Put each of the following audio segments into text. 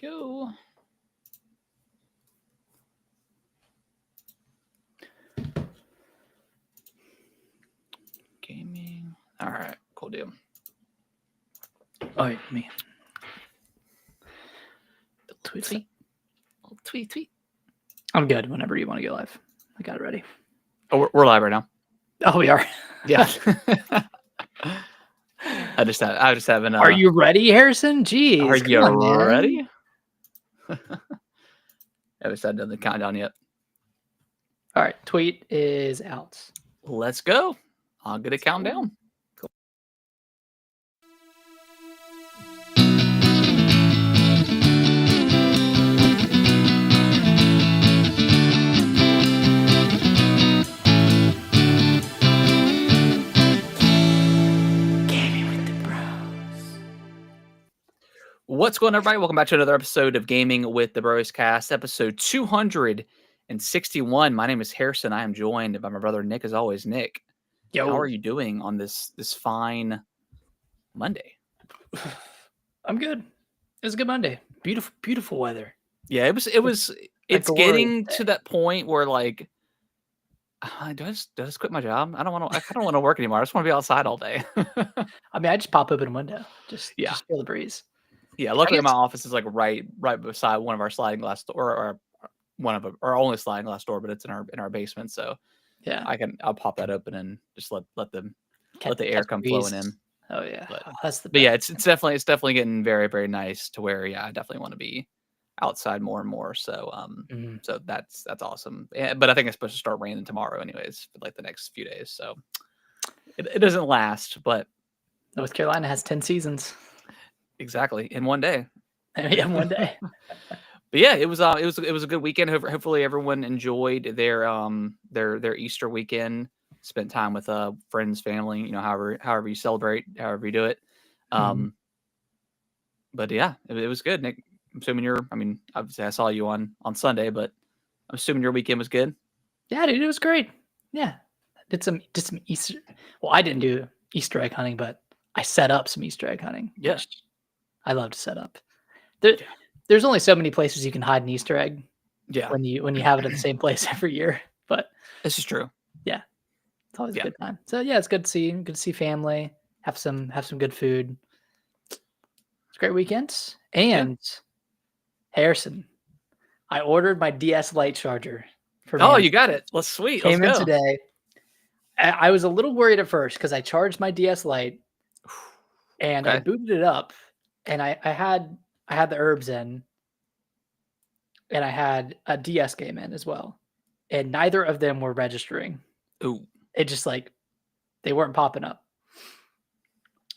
Go. Gaming. All right, cool deal. Oh, wait, me. Tweet. Tweet. I'm good whenever you want to go live. I got it ready. Oh, we're live right now. Oh, we are. Yeah. I just haven't. Are you ready, Harrison? Jeez. Are you come on, man. ready? I just haven't done the countdown yet. All right. Tweet is out. Let's go. I'll get a countdown. Cool. What's going on, everybody? Welcome back to another episode of Gaming with the Bros Cast, episode 261. My name is Harrison. I am joined by my brother Nick, as always. Nick, how are you doing on this fine Monday? I'm good. It was a good Monday. Beautiful weather. Yeah, it's getting to that point where like, do I just quit my job? I don't want to work anymore. I just want to be outside all day. I mean, I just pop open a window. Just feel the breeze. Yeah, luckily my office is like right beside one of our sliding glass door, or one of our only sliding glass door, but it's in our basement. So yeah, I'll pop that open and just let the air come flowing in. Oh yeah, that's the best. But yeah, it's definitely getting very, very nice to where I definitely want to be outside more and more. So so that's awesome. Yeah, but I think it's supposed to start raining tomorrow anyways for like the next few days. So it doesn't last, but North Carolina has 10 seasons. Exactly, in one day. Yeah, one day. But yeah, it was a good weekend. Hopefully everyone enjoyed their Easter weekend. Spent time with friends, family. You know, however you celebrate, however you do it. But yeah, it was good. Nick, I'm assuming obviously I saw you on Sunday, but I'm assuming your weekend was good. Yeah, dude, it was great. Yeah, did some Easter. Well, I didn't do Easter egg hunting, but I set up some Easter egg hunting. Yeah. I love to set up. There's only so many places you can hide an Easter egg. Yeah. When you have it at the same place every year. But this is true. Yeah. It's always a good time. So yeah, it's good to see family, have some good food. It's a great weekend. And Harrison, I ordered my DS Lite charger for me. Oh, you got it. Well, sweet. Came in today. I was a little worried at first because I charged my DS Lite and I booted it up. And I had the herbs in, and I had a DS game in as well, and neither of them were registering. Ooh! It just they weren't popping up.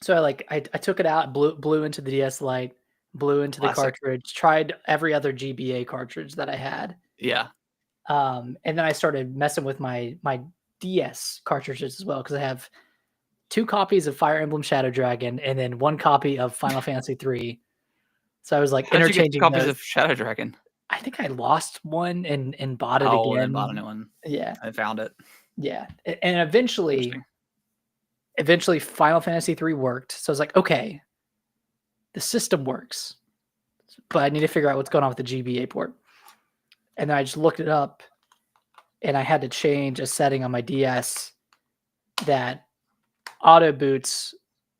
So I took it out, blew into the DS Lite, blew into the cartridge, tried every other GBA cartridge that I had. Yeah. And then I started messing with my DS cartridges as well because I have 2 copies of Fire Emblem Shadow Dragon, and then 1 copy of Final Fantasy 3. So I was interchanging copies of Shadow Dragon. I think I lost one and bought it again. And bought a new one. Yeah, I found it. Yeah, and eventually Final Fantasy 3 worked. So I was like, okay, the system works, but I need to figure out what's going on with the GBA port. And then I just looked it up, and I had to change a setting on my DS that auto boots,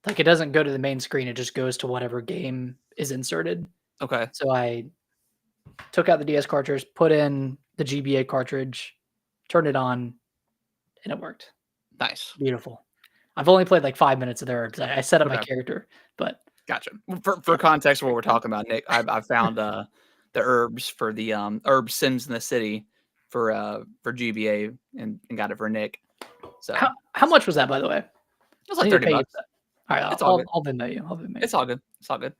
it doesn't go to the main screen, it just goes to whatever game is inserted. Okay. So I took out the DS cartridge, put in the GBA cartridge, turned it on, and it worked. Nice. Beautiful. I've only played 5 minutes of the herbs. I set up my character, but gotcha. For context of what we're talking about, Nick, I found the herbs for the herb Sims in the City for GBA and got it for Nick. So how much was that, by the way? It was like $30. All right, I'll Venmo you. It's all good. It's all good.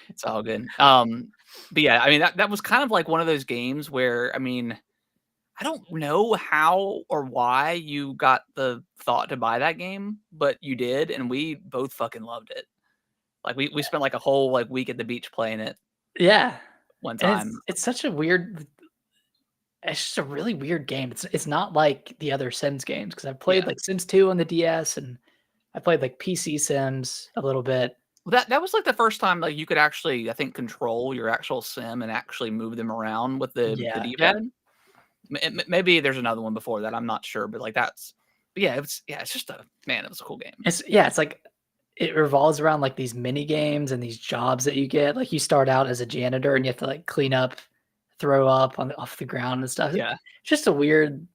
It's all good. But yeah, I mean that was kind of like one of those games where I don't know how or why you got the thought to buy that game, but you did, and we both fucking loved it. We spent a whole week at the beach playing it. Yeah. One time. It's such a weird. It's just a really weird game. It's not like the other Sims games because I've played Sims 2 on the DS, and I played PC Sims a little bit. Well, that was like the first time like you could actually, I think, control your actual sim and actually move them around with the Yeah, yeah. D-pad. Maybe there's another one before that. I'm not sure, but like that's. But yeah, it's just a man. It was a cool game. It's like it revolves around like these mini games and these jobs that you get. Like you start out as a janitor and you have to like clean up, throw up on off the ground and stuff. It's Yeah, just a weird.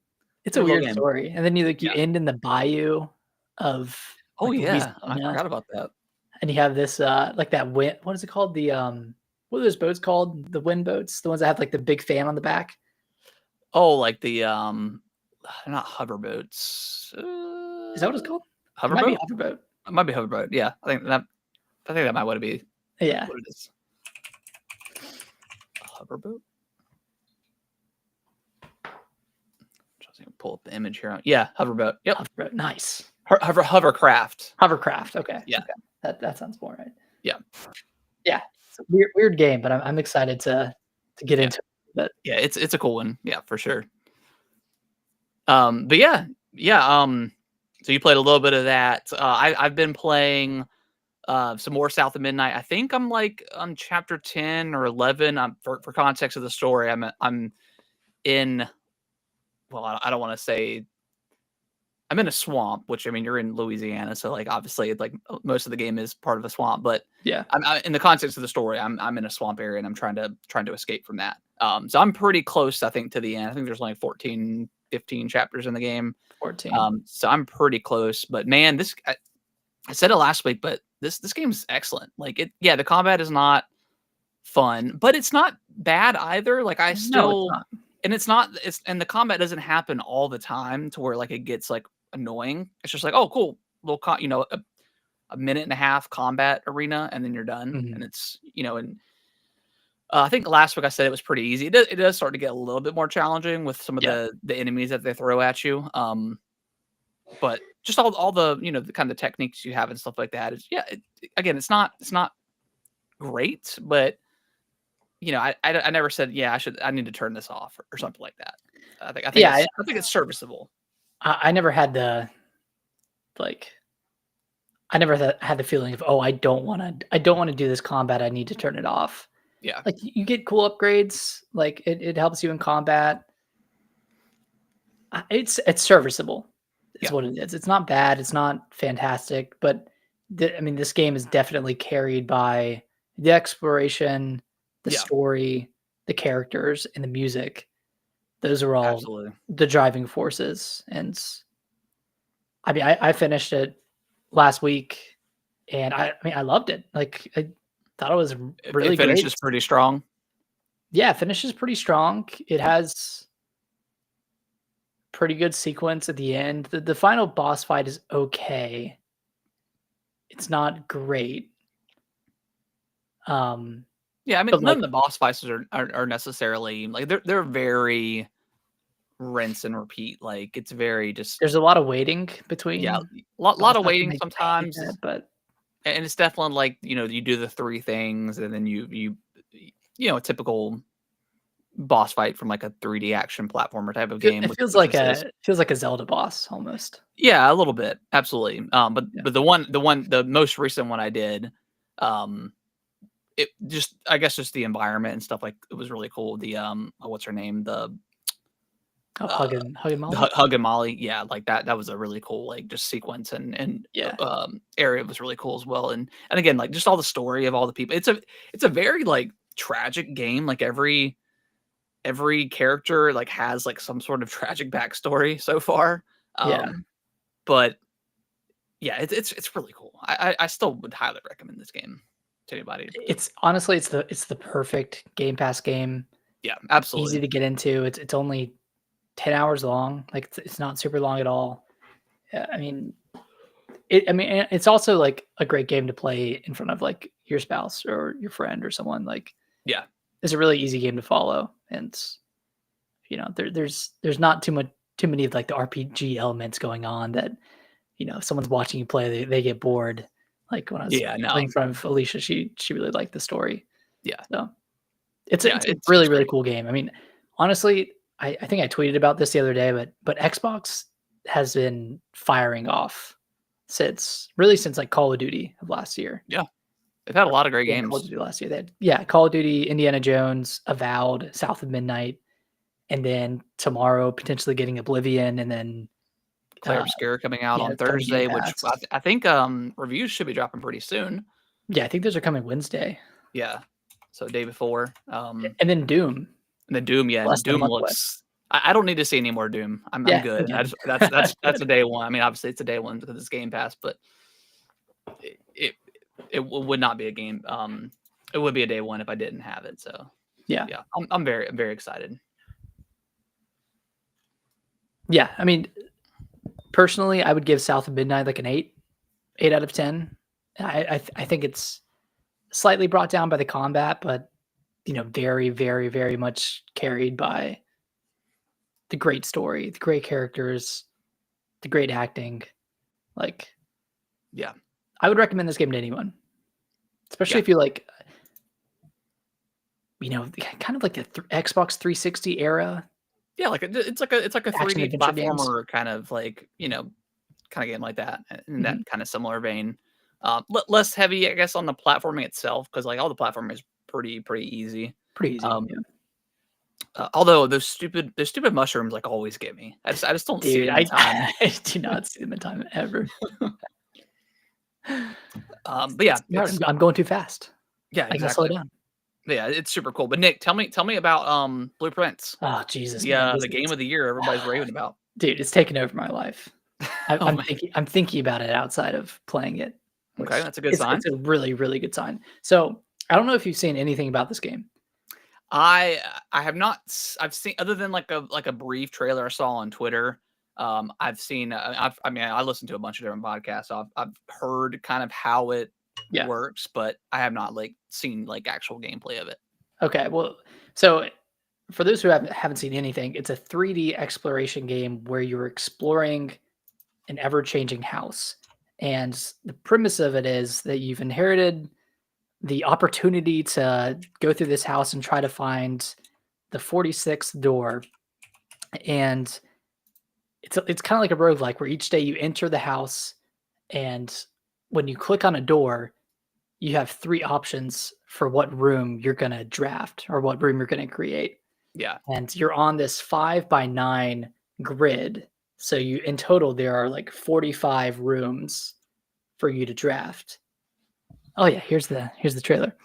It's a good little weird game. story, and then you Yeah. end in the bayou of Oh like yeah, I Louisiana, forgot about that. and you have this like that wind. What is it called? What are those boats called? The wind boats, the ones that have like the big fan on the back. Oh, like the not hoverboats. Is that what it's called? It might be Hoverboat? a hoverboat. It might be hoverboat. Yeah, I think that might what it be. Yeah, What it is. A hoverboat. Just gonna pull up the image here. Yeah, hoverboat. Yep. hoverboat. Nice. Hovercraft. Hovercraft. Okay. Yeah. Okay. That sounds more right. Yeah. Yeah. It's a weird game, but I'm excited to get Yeah. into it. But Yeah, it's a cool one. Yeah, for sure. But yeah. So you played a little bit of that. I've been playing some more South of Midnight. I think I'm like on chapter 10 or 11. For context of the story, I'm in. Well, I don't want to say I'm in a swamp, which I mean you're in Louisiana, so like obviously like most of the game is part of a swamp. But yeah. in the context of the story, I'm in a swamp area and I'm trying to escape from that. So I'm pretty close, I think, to the end. I think there's like 14, 15 chapters in the game. 14. So I'm pretty close. But man, I said it last week, but this game is excellent. Like yeah, the combat is not fun, but it's not bad either. Like I No, it's still not. and it's not and the combat doesn't happen all the time to where like it gets like annoying. It's just like, oh cool, little a minute and a half combat arena and then you're done. Mhm. And it's and I think last week I said it was pretty easy. It does start to get a little bit more challenging with some of Yeah. the enemies that they throw at you. But just all the the kind of techniques you have and stuff like that is again it's not great, but I never said yeah I need to turn this off or something like that. Yeah, I think it's serviceable. I never had the like I never had the feeling of, "Oh, I don't wanna do this combat, I need to turn it off." Yeah, Like, you get cool upgrades, like, it helps you in combat. It's serviceable, is yeah, what it is. It's not bad, it's not fantastic, but I mean, this game is definitely carried by the exploration, the yeah, story, the characters, and the music. Those are all absolutely. the driving forces, and I mean, I finished it last week, and I mean, I loved it. Like, I thought it was It really great. finishes pretty strong. Yeah, finishes pretty strong. It has pretty good sequence at the end. The final boss fight is okay. It's not great. Um, Yeah, I mean but none like of the boss fights are necessarily like they're very rinse and repeat. Like it's very just there's a lot of waiting yeah, between lot boss of fights, and waiting I hate sometimes. that, but And it's definitely like, you do the 3 things and then a typical boss fight from like a 3D action platformer type of game, it which this is. feels like a Zelda boss almost. Yeah, a little bit. Absolutely. But Yeah. the most recent one I did, um, it just I guess just the environment and stuff like it was really cool. The what's her name? Oh, Uh Hug and the Molly? Hug and Molly. Yeah, like that was a really cool like just sequence and Yeah. area was really cool as well. And again, like just all the story of all the people. It's a very like tragic game. Like every character like has like some sort of tragic backstory so far. Yeah. But yeah, it's really cool. I still would highly recommend this game to anybody. It's honestly, it's the perfect Game Pass game. Yeah, Easy absolutely. to get into. It's only 10 hours long. Like, it's not super long at all. Yeah, I mean, and it's also, like, a great game to play in front of, like, your spouse or your friend or someone, like, Yeah, it's a really easy game to follow, and, there's not too many of, like, the RPG elements going on that, if someone's watching you play, they get bored. Like, when I was yeah, playing no, in front of Alicia, she really liked the story. yeah, So, it's a yeah. it's a It's really, it's really great. cool game. I mean, honestly, I think I tweeted about this the other day, but Xbox has been firing off since, like, Call of Duty of last year. Yeah, They've had a lot of great Yeah, Call of games. Duty last year. They had, yeah, Call of Duty, Indiana Jones, Avowed, South of Midnight, and then tomorrow potentially getting Oblivion, and then Clair Obscur coming out yeah, on it's coming to Game Thursday, which Pass. I think reviews should be dropping pretty soon. Yeah, I think those are coming Wednesday. Yeah, so day before. And then Doom. And the Doom, yeah, Less than a Doom month away. looks. I don't need to see any more Doom. I'm Yeah, good. again. That's a day one. I mean, obviously it's a day one because it's Game Pass, but it would not be a game. It would be a day one if I didn't have it. So Yeah. I'm very excited. Yeah, I mean, personally, I would give South of Midnight like an 8 out of 10. I think it's slightly brought down by the combat, but very, very, very much carried by the great story, the great characters, the great acting. Like, Yeah, I would recommend this game to anyone, especially Yeah. if you like, kind of like the Xbox 360 era. yeah, like it's like a Action 3D adventure games. platformer kind of like kind of game like that in that Mhm. kind of similar vein. Less heavy, I guess, on the platforming itself because like all the platforming is pretty easy. Pretty easy. Um, Yeah. Although those stupid mushrooms like always get me. I just don't see Dude, them in time. I do not see them in time ever. But yeah, I'm going too fast. yeah, I gotta slow exactly. down. Yeah, it's super cool. But Nick, tell me about Blueprints. Oh, Jesus, man. The game of the year everybody's raving about. Dude, it's taken over my life. Oh, man. I'm thinking about it outside of playing it. Okay, which that's a good sign. It's a really, really good sign. So I don't know if you've seen anything about this game. I have not. I've seen other than like a brief trailer I saw on Twitter. I've seen. I mean, I listen to a bunch of different podcasts. So I've heard kind of how it Yeah. works, but I have not like seen like actual gameplay of it. Okay, well, so for those who haven't seen anything, it's a 3D exploration game where you're exploring an ever-changing house. And the premise of it is that you've inherited the opportunity to go through this house and try to find the 46th door. And it's kind of like a roguelike where each day you enter the house, and when you click on a door, you have 3 options for what room you're going to draft or what room you're going to create. Yeah. And you're on this 5x9 grid. So in total there are like 45 rooms for you to draft. Oh yeah, here's the trailer.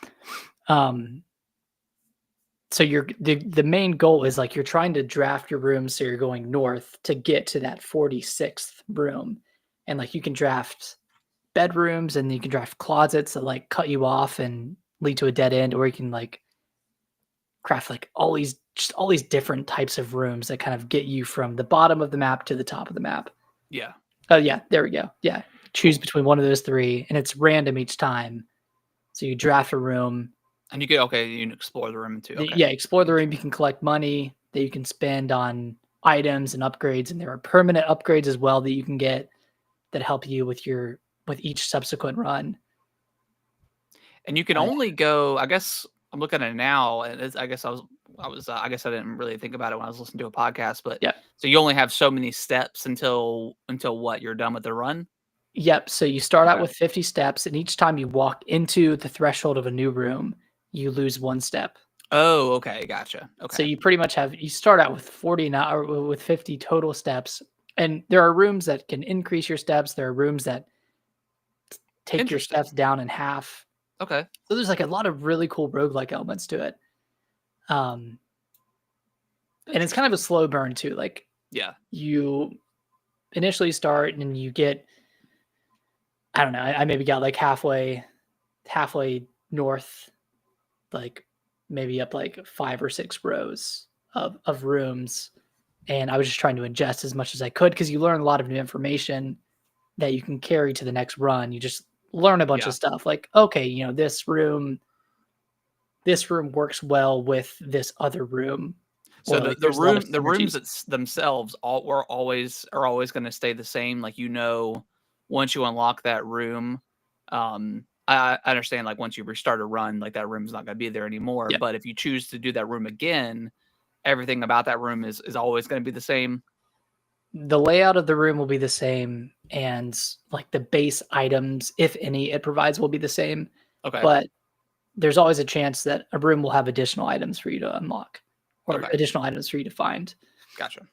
So the main goal is like you're trying to draft your room, so you're going north to get to that 46th room. And like you can draft bedrooms and you can draft closets that like cut you off and lead to a dead end, or you can like craft like all these different types of rooms that kind of get you from the bottom of the map to the top of the map. Yeah. Oh yeah, there we go. Yeah. Choose between one of those 3 and it's random each time. So you draft a room. And you can explore the room too. Okay. Yeah, explore the room. You can collect money that you can spend on items and upgrades, and there are permanent upgrades as well that you can get that help you with each subsequent run. And you can only go. I guess I'm looking at it now, and I guess I didn't really think about it when I was listening to a podcast. But yeah, so you only have so many steps until what you're done with the run. Yep. So you start out with 50 steps, and each time you walk into the threshold of a new room, you lose 1 step. Oh, okay, gotcha. Okay. So you pretty much you start out with 49 or with 50 total steps, and there are rooms that can increase your steps. There are rooms that take your steps down in half. Okay. So there's like a lot of really cool roguelike elements to it. And it's kind of a slow burn too. Like, yeah, you initially start and you get, I don't know, I maybe got like halfway north, like maybe up like 5 or 6 rows of rooms. And I was just trying to ingest as much as I could, because you learn a lot of new information that you can carry to the next run. You just learn a bunch of stuff like, okay, this room works well with this other room. So the rooms themselves are always going to stay the same. Like, once you unlock that room, I understand, like, once you restart a run, like, that room's not going to be there anymore. Yeah. But if you choose to do that room again, everything about that room is always going to be the same. The layout of the room will be the same, and like the base items, if any, it provides will be the same. Okay. but there's always a chance that a room will have additional items for you to unlock or Okay. additional items for you to find. Gotcha. So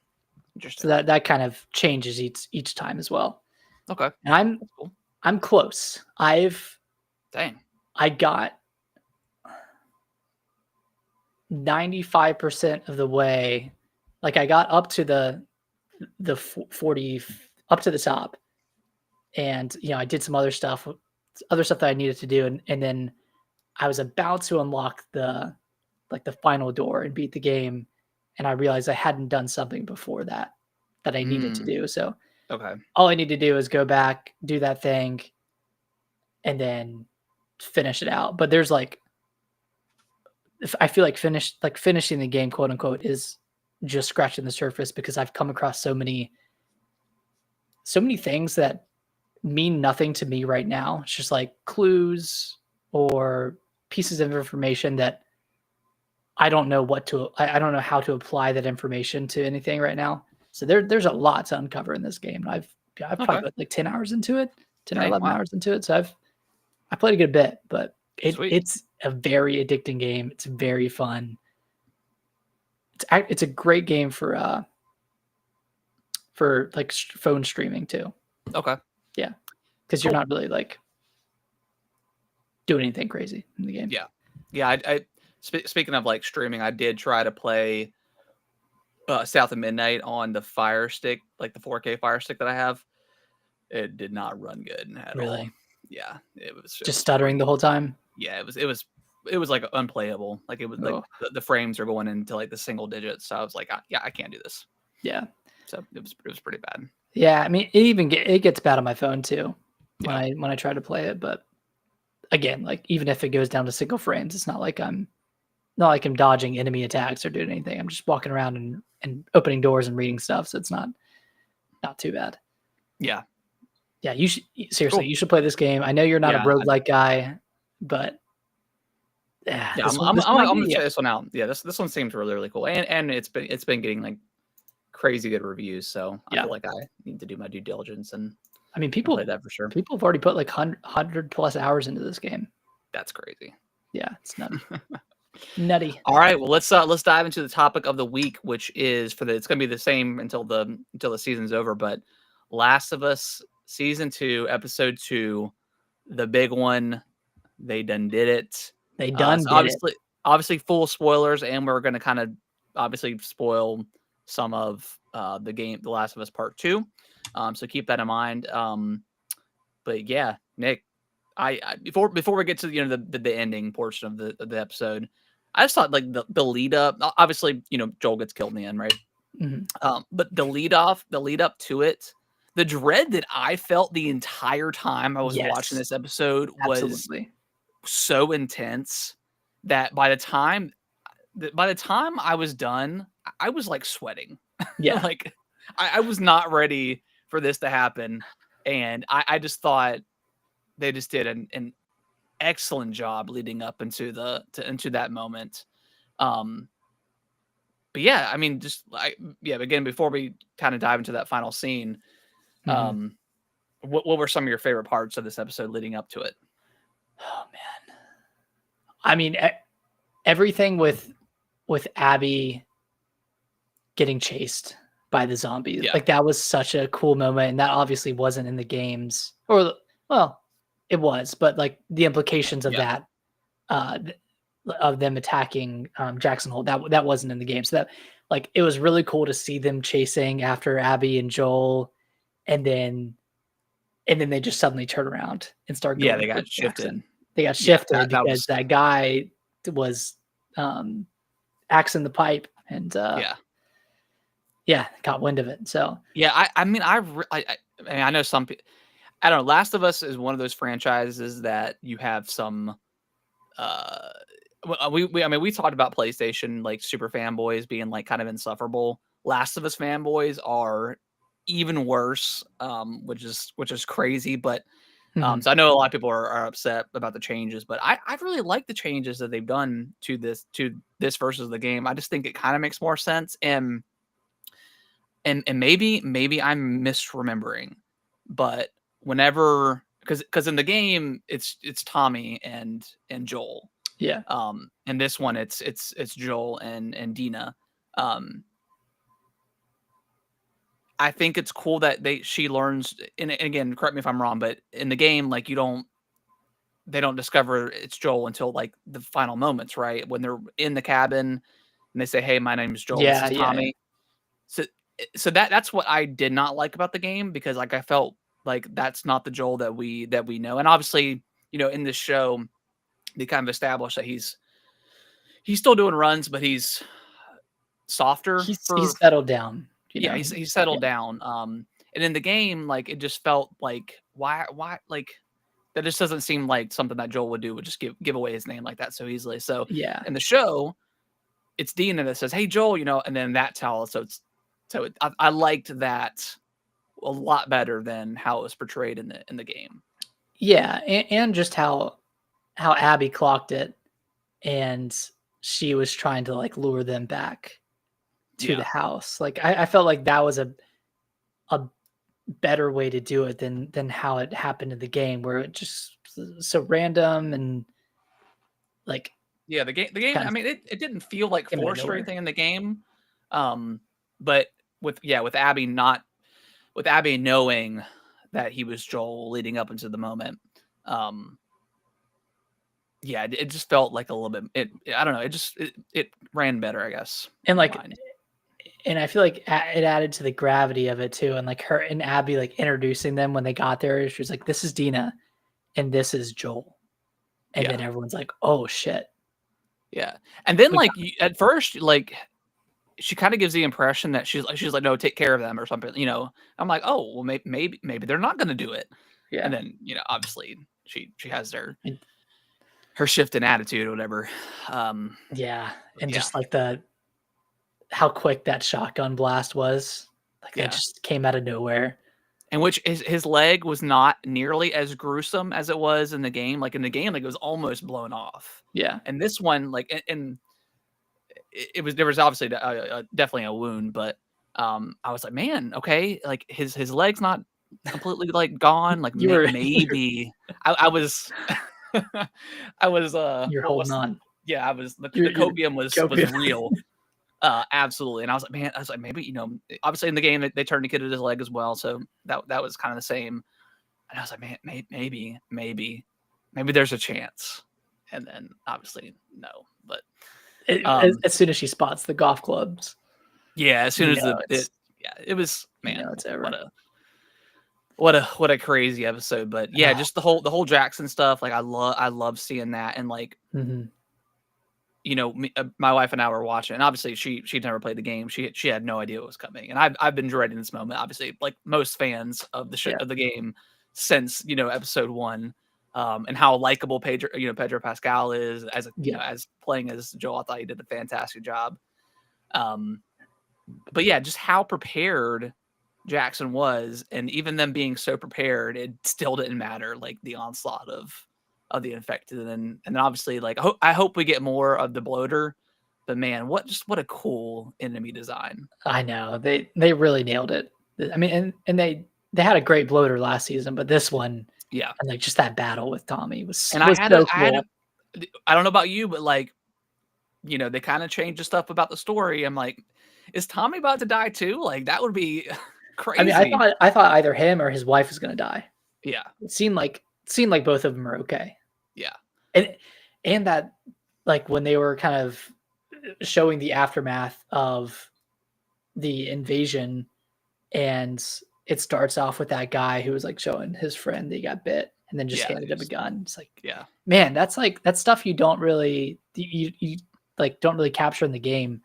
Interesting. that kind of changes each time as well. Okay. And That's cool. I'm close. Dang. I got 95% of the way. Like I got up to the 40 up to the top, and I did some other stuff that I needed to do, and then I was about to unlock the final door and beat the game, and I realized I hadn't done something before that I needed to Mm, do. So okay. all I need to do is go back, do that thing, and then finish it out. But there's I feel like finishing the game, quote unquote, is just scratching the surface because I've come across so many things that mean nothing to me right now. It's just like clues or pieces of information that I don't know I don't know how to apply that information to anything right now. So there's a lot to uncover in this game. I've probably Okay. put like 10 hours into it, 10 or Dang. 11 Wow. hours into it. So I played a good bit, but Sweet. it's a very addicting game. It's very fun. It's a great game for like phone streaming too. Okay. Yeah, because you're Cool. not really like doing anything crazy in the game. Yeah. Yeah. Speaking of like streaming, I did try to play South of Midnight on the Fire Stick, like the 4K Fire Stick that I have. It did not run good at all. Really, Yeah, it just was stuttering the pretty. whole time. Yeah, it was like unplayable. Like it was like Oh, the frames are going into like the single digits. So I was like, yeah, I can't do this. yeah, So it was pretty bad. yeah. I mean, it gets bad on my phone too Yeah, when I try to play it. But again, like even if it goes down to single frames, it's not like I'm dodging enemy attacks or doing anything. I'm just walking around and opening doors and reading stuff. So it's not too bad. yeah, Yeah, you should seriously, cool. you should play this game. I know you're not a Yeah, roguelike guy, but yeah. this one might I'm get gonna you. check this one out. Yeah, this one seems really cool, and it's been getting like crazy good reviews. So I Yeah. feel like I need to do my due diligence I mean, and play that for sure. people have already put like 100 plus hours into this game. That's crazy. Yeah, it's nutty. Nutty. All right, well let's dive into the topic of the week, which is it's going to be the same until the season's over. But Last of Us season 2, episode 2, the big one. They done did it. They done So did it. obviously full spoilers, and we're going to kind of obviously spoil some of the game, The Last of Us Part 2. So keep that in mind. But yeah, Nick, I before we get to the ending portion of the episode, I just thought like the lead up. Obviously, Joel gets killed in the end, right? Mhm. But the lead up to it, the dread that I felt the entire time I was watching Yes, this episode was absolutely. so intense that by the time I was done, I was like sweating. Yeah. Like I was not ready for this to happen, and I just thought they just did an excellent job leading up into that moment. Um, but yeah, I mean, again, before we kind of dive into that final scene, Mhm. um, what were some of your favorite parts of this episode leading up to it? Oh man. I mean, everything with Abby getting chased by the zombies. Yeah, Like that was such a cool moment, and that obviously wasn't in the games, or well, it was, but like the implications of yeah, that, th- of them attacking Jackson Hole, that wasn't in the game. So that like it was really cool to see them chasing after Abby and Joel, and then they just suddenly turn around and start yeah. going They got towards shifted. Jackson. They got Yeah, shifted that because was that guy was um, axing the pipe, and yeah. yeah, got wind of it. So Yeah, I mean, I mean, I know some people. I don't know. Last of Us is one of those franchises that you have some. Uh, I mean, we talked about PlayStation like super fanboys being like kind of insufferable. Last of Us fanboys are even worse, which is crazy. But mhm. so I know a lot of people are upset about the changes, but I really like the changes that they've done to this versus the game. I just think it kind of makes more sense, and maybe I'm misremembering, but whenever because in the game it's Tommy and Joel. Yeah. And this one it's Joel and Dina. Um, I think it's cool that she learns. And again, correct me if I'm wrong, but in the game, like they don't discover it's Joel until like the final moments, right? When they're in the cabin and they say, "Hey, my name is Joel. This Yeah. is Yeah. Tommy." So that's what I did not like about the game, because like I felt like that's not the Joel that we know. And obviously, in this show, they kind of established that he's still doing runs, but he's softer He's settled down. yeah, he's settled down. And in the game, like it just felt like why like that just doesn't seem like something that Joel would do, would just give away his name like that so easily. So Yeah. in the show, it's Dina that says, "Hey Joel," and then that tells. I liked that a lot better than how it was portrayed in the game. Yeah, and just how Abby clocked it, and she was trying to like lure them back to the Yeah. house. Like I felt like that was a better way to do it than how it happened in the game, where it just so random and like Yeah, the game. kind I of mean, it didn't feel like came out of forced or nowhere. anything in the game, but with Abby not with Abby knowing that he was Joel leading up into the moment, um, yeah, it just felt like a little bit. I don't know. It ran better, I guess. And In like, mine. and I feel like it added to the gravity of it too. And like her and Abby like introducing them when they got there, she was like, "This is Dina, and this is Joel," and then Yeah, everyone's like, "Oh shit." yeah. And then We got like at first, like she kind of gives the impression that she's like, "No, take care of them" or something. I'm like, "Oh, well, maybe they're not going to do it." And Yeah. then obviously she has And her shift in attitude or whatever. Um, yeah, and yeah, just like how quick that shotgun blast was, like that yeah. just came out of nowhere. And which his leg was not nearly as gruesome as it was in the game. Like in the game, like it was almost blown off. Yeah. And this one, like, and it was there was obviously definitely a wound, but I was like, man, okay, like his leg's not completely like gone. Like You were maybe I was I was you're what holding was on. yeah, I was the You're copium was copium. real. Absolutely. And I was like, maybe, obviously in the game they tourniqueted his leg as well. So that was kind of the same. And I was like, man, maybe there's a chance. And then obviously no, but um, As soon as she spots the golf clubs, yeah, as soon you as know it was, you know man, it's over. what a crazy episode. But yeah, Oh, just the whole Jackson stuff. Like I love seeing that. And like, mhm. my wife and I were watching, and obviously she'd never played the game. She had no idea what was coming, and I've been dreading this moment. Obviously, like most fans of the show Yeah. of the game since episode one, and how likable Pedro Pascal is as Yeah. as playing as Joel. I thought he did a fantastic job. Um, but yeah, just how prepared Jackson was, and even them being so prepared, it still didn't matter. Like the onslaught of the infected, and then obviously like I hope we get more of the bloater. But man, what a cool enemy design. I know. They really nailed it. I mean, and they had a great bloater last season, but this one Yeah, and like just that battle with Tommy and was so I had a cool. I don't know about you, but like they kind of changed the stuff about the story. I'm like, is Tommy about to die too? Like that would be I mean, crazy. I thought either him or his wife was gonna die. Yeah, It seemed like both of them are okay. yeah, And that like when they were kind of showing the aftermath of the invasion, and it starts off with that guy who was like showing his friend that he got bit and then just yeah, handed him a gun. It's like, yeah, man, that's stuff you don't really you like don't really capture in the game,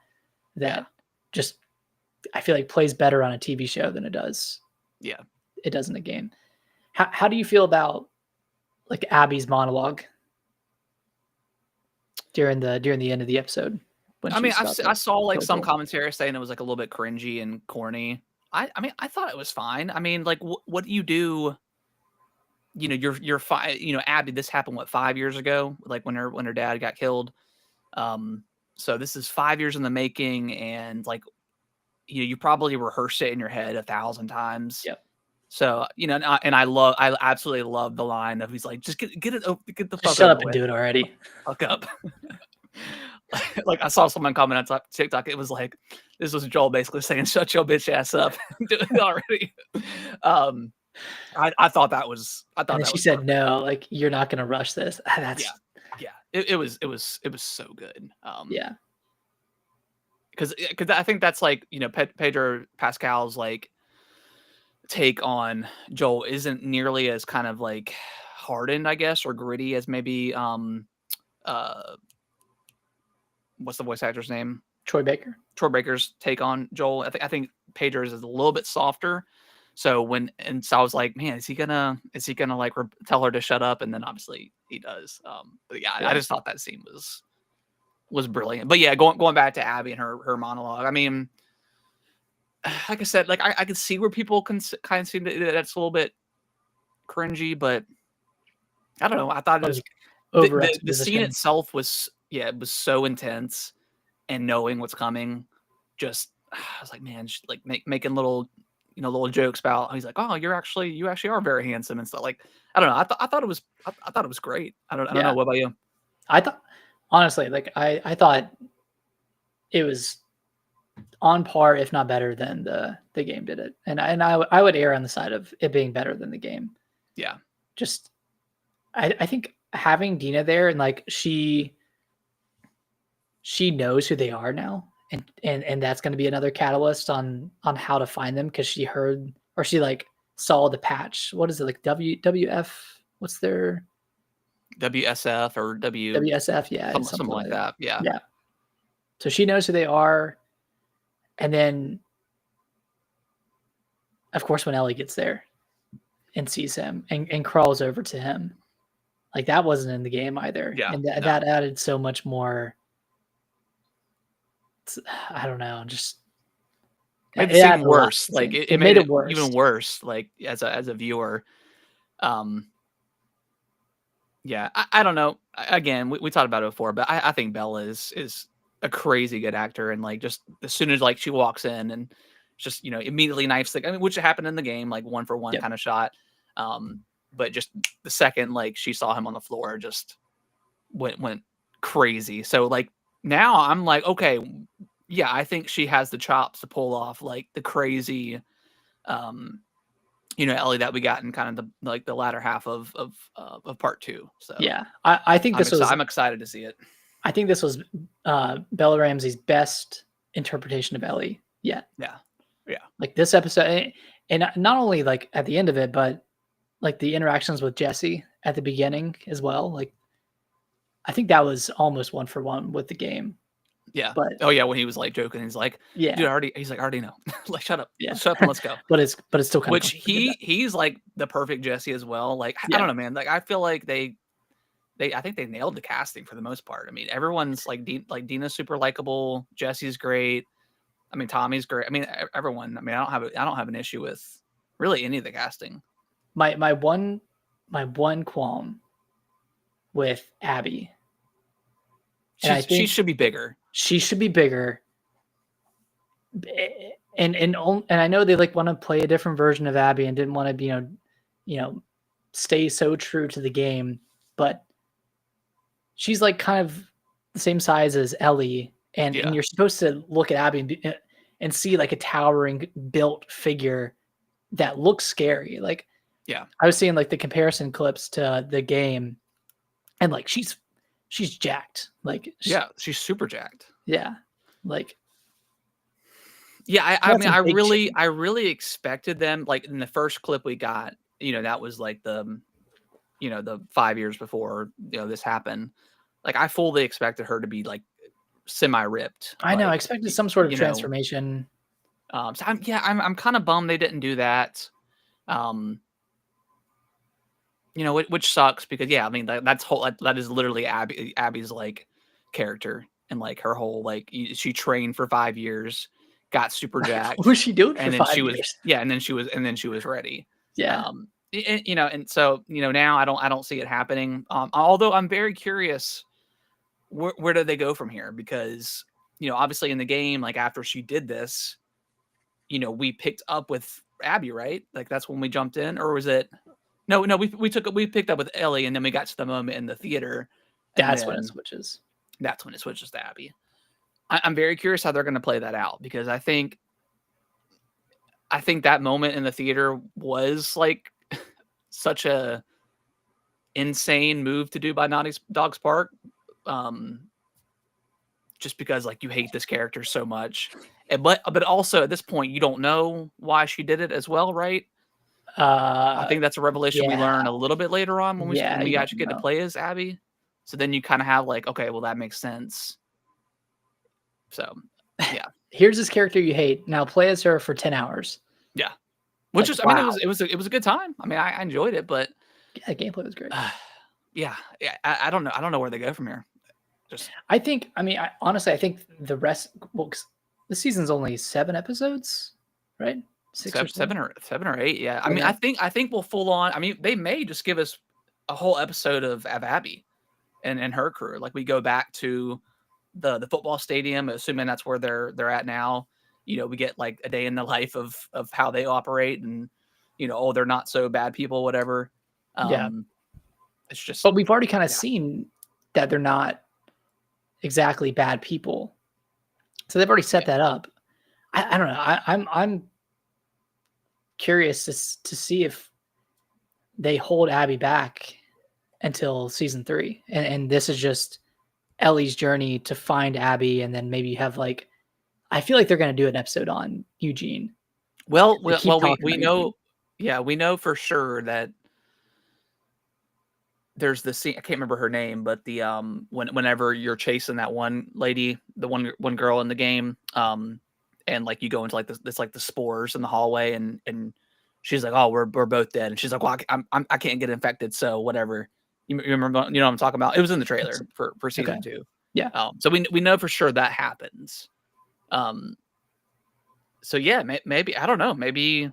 yeah, that just I feel like plays better on a TV show than it does yeah. in the game. How do you feel about like Abby's monologue during the end of the episode when I mean, she's about I to saw like kill some Joel? commentary saying it was like a little bit cringy and corny. I mean, I thought it was fine. I mean, like, what do you do? You're fine. Abby, this happened what 5 years ago, like when her dad got killed. So this is 5 years in the making, and like, you probably rehearsed it in your head 1,000 times. Yep. So, I absolutely love the line of he's like, just get the Just fuck shut over up and with, do it already. fuck up. Like I saw someone comment on TikTok. It was like, this was Joel basically saying, "Shut your bitch ass up, do it already." Um, I thought that was And then she said, perfect. "No, like you're not gonna rush this." Yeah, That's yeah. It was so good. yeah, Because I think that's like Pedro Pascal's like take on Joel isn't nearly as kind of like hardened, I guess, or gritty as maybe uh what's the voice actor's name? Troy Baker. Troy Baker's take on Joel. I think Pedro's is a little bit softer. So I was like, man, is he gonna like tell her to shut up? And then obviously he does. But yeah, I Yeah, just thought that scene was brilliant. But yeah, going back to Abby and her monologue. I mean, like I said, like I could see where people can kind of see that's a little bit cringy, but I don't know. I thought it was like the scene over-exposition. itself was it was so intense, and knowing what's coming, just I was like, man, like making little jokes about. He's like, oh, you actually are very handsome and stuff. Like I don't know. I thought it was I thought it was great. I don't know. Yeah, What about you? I thought honestly, like I thought it was on par, if not better than the game did it, and I would err on the side of it being better than the game. Yeah, Just I think having Dina there and like she knows who they are now, and that's going to be another catalyst on how to find them because she heard or she like saw the patch. What is it like WWF? What's their WSF or WSF? Yeah, it's something something like like that. that. Yeah, Yeah. So she knows who they are, and then of course when Ellie gets there and sees him and crawls over to him, like that wasn't in the game either, yeah. and No, that added so much more. I don't know, just made the it scene adds a lot worse. to the Like scene. it It made made it it worse. even worse. Like as a viewer. Um, Yeah, I don't know. Again, we talked about it before, but I think Bella is a crazy good actor, and like just as soon as like she walks in and just immediately knifes the. I mean, which happened in the game, like one for one Yep. kind of shot. But just the second like she saw him on the floor, just went crazy. So like now I'm like, okay, yeah, I think she has the chops to pull off like the crazy um Ellie that we got in kind of the latter half of part two. So Yeah. I think this was I'm excited to see it. I think this was Bella Ramsey's best interpretation of Ellie yet. Yeah. Yeah. Like this episode, and not only like at the end of it, but like the interactions with Jesse at the beginning as well. Like I think that was almost one for one with the game. Yeah. But Oh yeah, when he was like joking, he's like, yeah, dude, he's like, I already know. Like, shut up. yeah. Shut up and let's go. But it's still kind of Which funny to get that. he's like the perfect Jesse as well. Like, I Yeah. don't know, man. Like I feel like I think they nailed the casting for the most part. I mean, everyone's like Dina's super likable, Jesse's great. I mean, Tommy's great. I mean, everyone. I mean, I don't have an issue with really any of the casting. My one qualm with Abby, and I She think should be bigger. she should be bigger. And I know they like want to play a different version of Abby and didn't want to be stay so true to the game, but she's like kind of the same size as Ellie, and Yeah. you're supposed to look at Abby and see like a towering built figure that looks scary. Like Yeah. I was seeing like the comparison clips to the game, and like she's jacked. Like Yeah. She's super jacked. yeah, like Yeah, she I got mean, some big chin. I really expected them like in the first clip we got, that was like the 5 years before, this happened. Like I fully expected her to be like semi ripped, I know. I like expected some sort of you know. transformation. So I'm kind of bummed they didn't do that. Um, which sucks because yeah, I mean that is literally Abby's like character and like her whole like she trained for 5 years, got super What jacked, was she doing for and then she 5 was years? yeah, and then she was ready. Yeah. And so now I don't see it happening. Although I'm very curious where do they go from here because obviously in the game like after she did this, we picked up with Abby, right? Like that's when we jumped in, or was it? No, we picked up with Ellie, and then we got to the moment in the theater, and That's when it then switches. that's when it switches to Abby. I'm very curious how they're going to play that out because I think that moment in the theater was like such a insane move to do by Naughty Dog Park. Just because like you hate this character so much. But also at this point you don't know why she did it as well, right? I think that's a revelation we Yeah. learn a little bit later on when Yeah, we you actually don't get to know. play as Abby. So then you kind of have like, okay, well that makes sense. So yeah, Here's this character you hate. Now play as her for 10 hours. yeah. Which Like, is, I mean, wow. it was a good time. I mean, I enjoyed it, but Yeah, the gameplay was great. yeah, I don't know. I don't know where they go from here. Just I think, I mean, honestly, I think the rest, well, 'cause the season's only 7 episodes, right? 6 or 7? seven or eight. Yeah. I mean, Okay. I think we'll full on. I mean, they may just give us a whole episode of Abby and her crew. Like we go back to the football stadium, assuming that's where they're at now. You know, we get like a day in the life of how they operate, and you know, oh, they're not so bad people, whatever. Yeah. It's just, But we've already kind of yeah. seen that they're not exactly bad people. So they've already set that up. I don't know. I'm curious to see if they hold Abby back until season 3, and this is just Ellie's journey to find Abby, and then maybe you have like, I feel like they're going to do an episode on Eugene. Well, They keep talking we about know, Eugene. yeah, we know for sure that there's the scene. I can't remember her name, but the whenever you're chasing that one lady, the one girl in the game, and like you go into like this like the spores in the hallway, and she's like, oh, we're both dead, and she's like, well, I can't get infected, so whatever. You remember, you know what I'm talking about? It was in the trailer for season Okay. 2. Yeah. So we know for sure that happens. So yeah, maybe I don't know, maybe.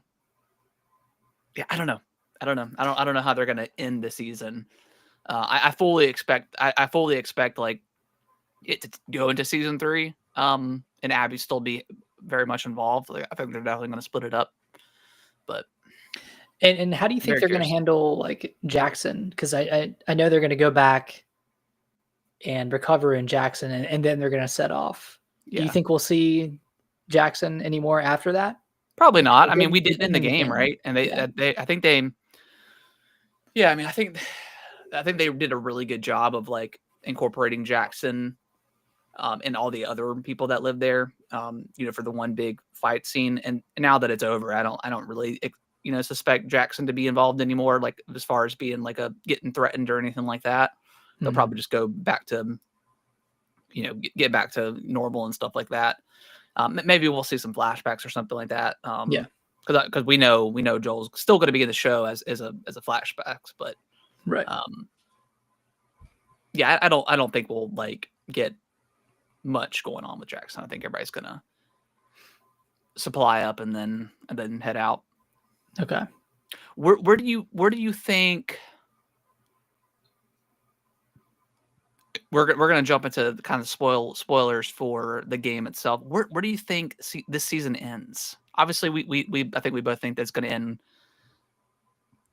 Yeah, I don't know. I don't know how they're gonna end the season. I fully expect like it to go into season 3. And Abby still be very much involved. Like, I think they're definitely going to split it up. But And how do you think very they're going to curious. handle like Jackson? Because I know they're going to go back and recover in Jackson, and then they're going to set off. Do you Yeah, think we'll see Jackson anymore after that? probably not. I mean, we They've did in been the game, right? And Yeah. I think they, yeah. I mean, I think they did a really good job of like incorporating Jackson, and all the other people that live there. You know, for the one big fight scene. And now that it's over, I don't really, you know, suspect Jackson to be involved anymore. Like as far as being like a getting threatened or anything like that. They'll Mhm. probably just go back to, you know, get back to normal and stuff like that. Maybe we'll see some flashbacks or something like that. Yeah. Because we know Joel's still going to be in the show as a flashbacks, but Right. yeah, I don't think we'll like get much going on with Jackson. I think everybody's gonna supply up and then head out. Okay. Where do you think we're gonna jump into kind of spoilers for the game itself? Where do you think this season ends? Obviously, we I think we both think that's going to end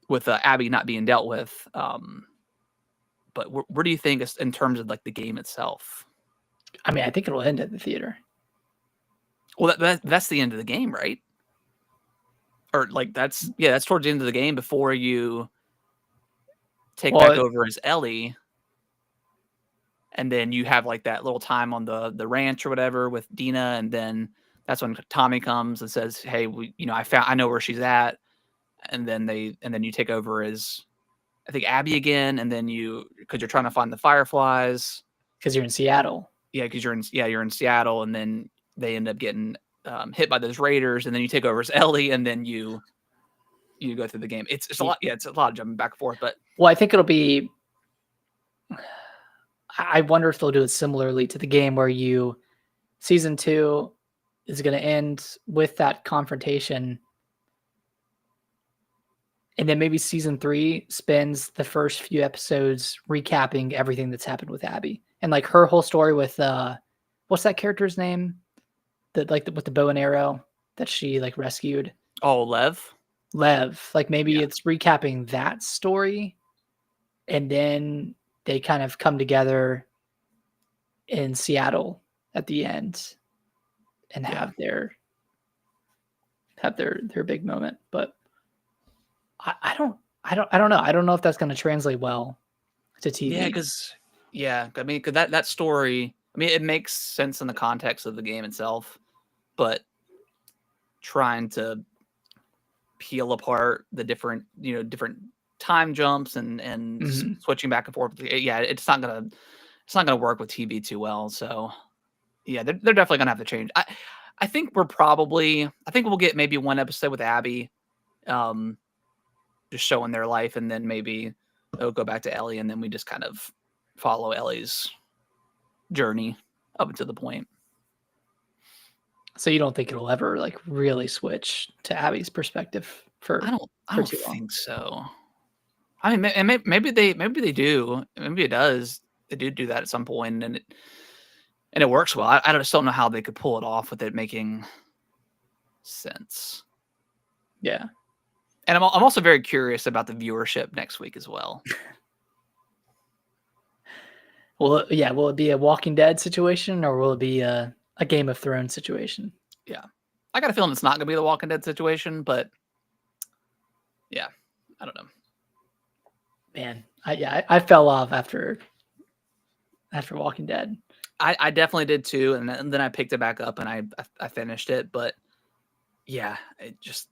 with Abby not being dealt with. But where do you think is in terms of like the game itself? I mean, I think it'll end at the theater. Well, that's the end of the game, right? Or like that's towards the end of the game before you take back over as Ellie, and then you have like that little time on the ranch or whatever with Dina, and then that's when Tommy comes and says, "Hey, I know where she's at," and then you take over as I think Abby again, and then because you're trying to find the Fireflies. Because you're in Seattle. Yeah, because you're in Seattle, and then they end up getting hit by those Raiders, and then you take over as Ellie, and then you go through the game. It's a lot. Yeah, it's a lot of jumping back and forth. But Well, I think it'll be. I wonder if they'll do it similarly to the game where season 2 is going to end with that confrontation. And then maybe season 3 spends the first few episodes recapping everything that's happened with Abby and like her whole story with what's that character's name? With the bow and arrow that she like rescued. Oh, Lev. Lev. Like maybe Yeah. it's recapping that story, and then they kind of come together in Seattle at the end and Yeah. have their big moment. But I don't know. I don't know if that's going to translate well to Yeah, TV. because I mean, 'cause that story, I mean, it makes sense in the context of the game itself, but trying to peel apart the different time jumps and Mhm. switching back and forth, yeah, it's not gonna work with TV too well. So yeah, they're definitely gonna have to change. I think we'll get maybe one episode with Abby, um, just showing their life, and then maybe it'll go back to Ellie, and then we just kind of follow Ellie's journey up until the point. So you don't think it'll ever like really switch to Abby's perspective I for don't too long? think so. I mean, and maybe they do. Maybe it does. They do that at some point, and it works well. I just don't know how they could pull it off with it making sense. Yeah. And I'm also very curious about the viewership next week as well. Will it be a Walking Dead situation or will it be a Game of Thrones situation? Yeah, I got a feeling it's not going to be the Walking Dead situation, but yeah, I don't know. Man, I fell off after Walking Dead. I definitely did too, and then I picked it back up and I finished it, but yeah, it just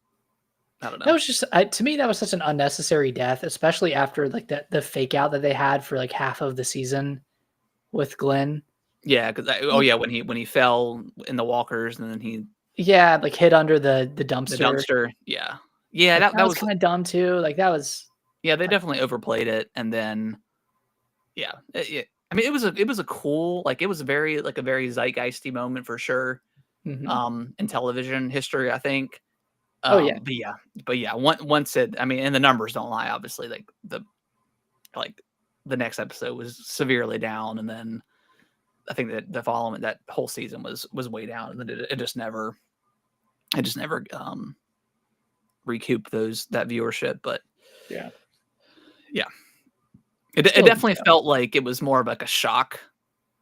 I don't That know. was just to me that was such an unnecessary death, especially after like the fake out that they had for like half of the season with Glenn. Yeah, because Like, yeah, when he fell in the walkers and then yeah, like hid under the the dumpster. dumpster, yeah, Like that that that was was kind of dumb too. Like that was yeah, they like, definitely overplayed it, and then yeah, I mean, it was a cool, like, it was a very zeitgeisty moment for sure, mhm. in television history, I think. Oh yeah. But yeah, once it, I mean, and the numbers don't lie, obviously, like the next episode was severely down, and then I think that the following that whole season was way down, and then it just never recouped that viewership. But Yeah. yeah, it Still a good definitely show. felt like it was more of like a shock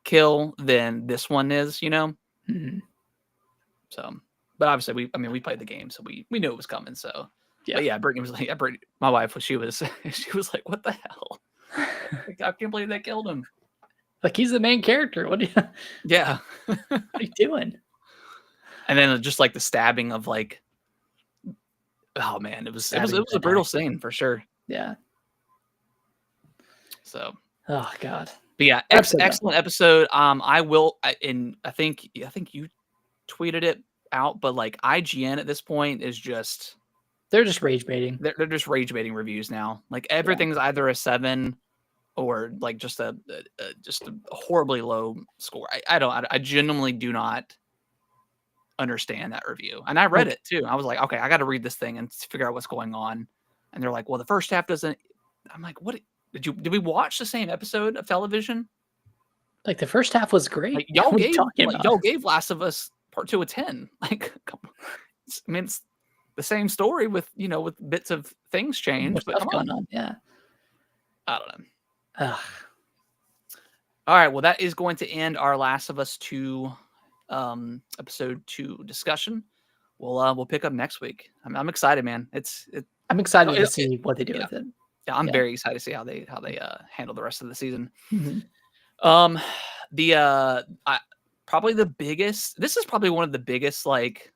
kill than this one is, you know. Mhm. So, but obviously we played the game, so we knew it was coming. So, Yeah. but yeah, Brittany was like, my wife, she was she was like, what the hell? Like, I can't believe they killed him. Like he's the main character. Yeah. What are you doing? And then just like the stabbing of like, oh man, it Stabbing was the a brutal neck. scene for sure. Yeah. So, Oh god. but yeah, Good episode though. excellent episode. I will, and I think you tweeted it out, but like IGN at this point is just They're just rage baiting. they're just rage baiting reviews now. Like Yeah. everything's either a 7 or like just just a horribly low score. I genuinely do not understand that review. And I read Like it too. I was like, okay, I got to read this thing and figure out what's going on. And they're like, well, the first half doesn't. I'm like, what? Did we watch the same episode of television? like the first half was great. Like y'all What are you gave talking about? Last of Us Part 2 a 10. Like, come on. I mean, it's the same story with with bits of things More changed, but stuff come going on. on. Yeah. I don't know. Ugh. All right, well, that is going to end our Last of Us 2 episode 2 discussion. We'll pick up next week. I'm excited, man. I'm excited to It, see what they do yeah, with it. yeah, I'm Yeah. very excited to see how they handle the rest of the season. Mhm. Um, probably the biggest. This is probably one of the biggest like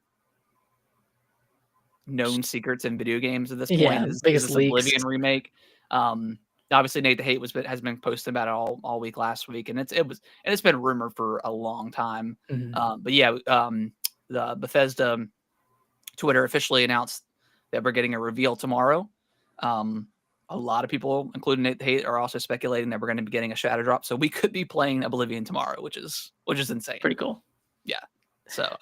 known secrets in video games at this point Yeah. is Biggest this leaks. Oblivion remake. Um, obviously Nate the Hate has been posting about it all week last week, and it's been rumored for a long time. Mhm. But yeah, the Bethesda Twitter officially announced that we're getting a reveal tomorrow. A lot of people, including Nate the Hate, are also speculating that we're going to be getting a shadow drop. So we could be playing Oblivion tomorrow, which is insane. Pretty cool. Yeah. So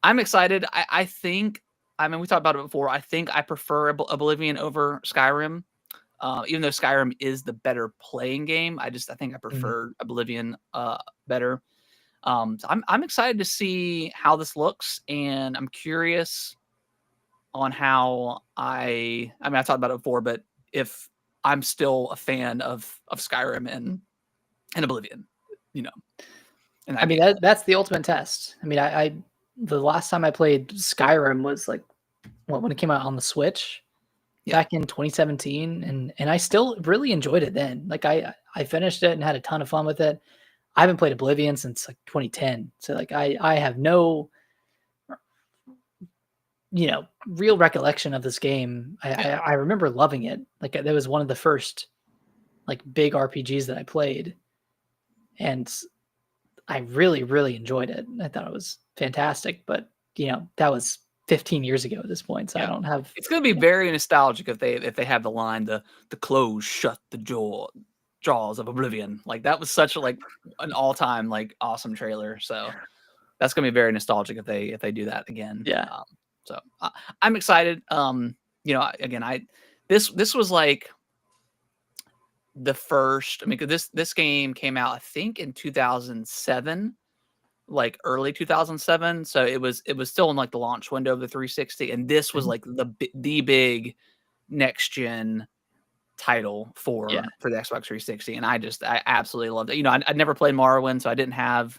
I'm excited. I think, I mean, we talked about it before. I think I prefer Oblivion over Skyrim. Even though Skyrim is the better playing game, I think I Mhm. prefer Oblivion better. So I'm excited to see how this looks, and I'm curious on how I mean, I talked about it before, but if I'm still a fan of Skyrim and Oblivion, you know, in that I mean, game. that's the ultimate test. I mean, I the last time I played Skyrim was like when it came out on the Switch Yeah. back in 2017, and I still really enjoyed it then. Like I finished it and had a ton of fun with it. I haven't played Oblivion since like 2010, so like I have no real recollection of this game. Yeah. I remember loving it. Like that was one of the first like big RPGs that I played, and I really, really enjoyed it. I thought it was fantastic, but that was 15 years ago at this point, so I Yeah. don't have. It's gonna be very nostalgic if they have the line, the close shut the jaws of Oblivion. Like that was such a like an all-time like awesome trailer. So that's gonna be very nostalgic if they do that again. Yeah. So I'm excited. Again, this was like the first. I mean, 'cause this game came out I think in 2007, like early 2007. So it was still in like the launch window of the 360, and this was Mhm. like the big next gen title Yeah. for the Xbox 360, and I absolutely loved it. I'd never played Morrowind, so I didn't have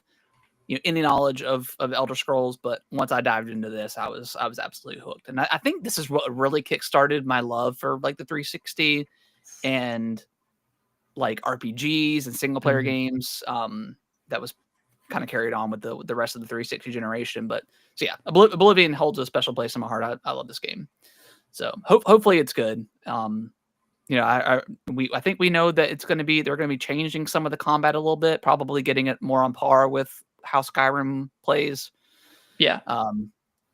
any knowledge of Elder Scrolls, but once I dived into this, I was absolutely hooked. And I think this is what really kickstarted my love for like the 360 and like RPGs and single player Mhm. games. That was kind of carried on with the rest of the 360 generation. But so yeah, Oblivion holds a special place in my heart. I love this game. So hopefully it's good. I think we know that they're gonna be changing some of the combat a little bit, probably getting it more on par with how Skyrim plays. Yeah.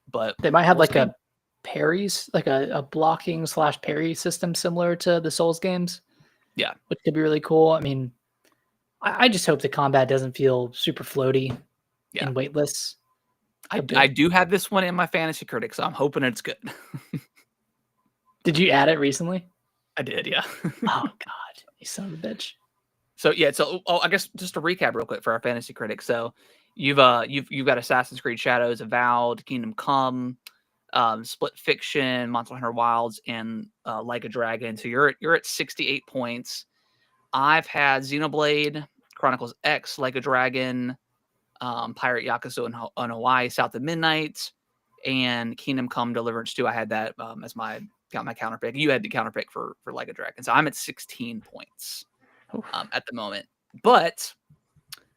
But They might have we'll like see. a parries, like a blocking / parry system similar to the Souls games. Yeah. Which could be really cool. I mean, I just hope the combat doesn't feel super floaty Yeah. and weightless. I do have this one in my fantasy critic, so I'm hoping it's good. Did you add it recently? I did, yeah. Oh God, you son of a bitch. So yeah, I guess just to recap real quick for our fantasy critics. So you've got Assassin's Creed Shadows, Avowed, Kingdom Come, Split Fiction, Monster Hunter Wilds, and Like a Dragon. So you're at 68 points. I've had Xenoblade, Chronicles X, Like a Dragon, Pirate Yakuza on Hawaii, South of Midnight, and Kingdom Come Deliverance 2. I had that as my counter pick. You had the counter pick for Like a Dragon. So I'm at 16 points at the moment. But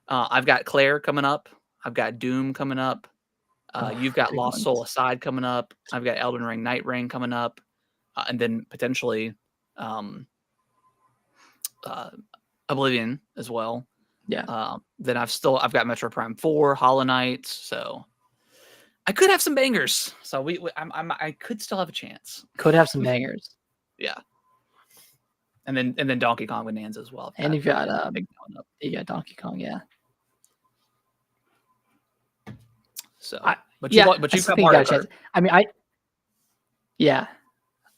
I've got Claire coming up. I've got Doom coming up. You've got Lost Soul Aside coming up. I've got Elden Ring Night Rain coming up. And then potentially Oblivion as well. Yeah. Then I've got Metro Prime 4, Hollow Knight. So I could have some bangers. So I could still have a chance. Could have some bangers. Yeah. And then Donkey Kong Bonanza as well. And you've got Donkey Kong, yeah. So but you've got Mario Kart. I mean,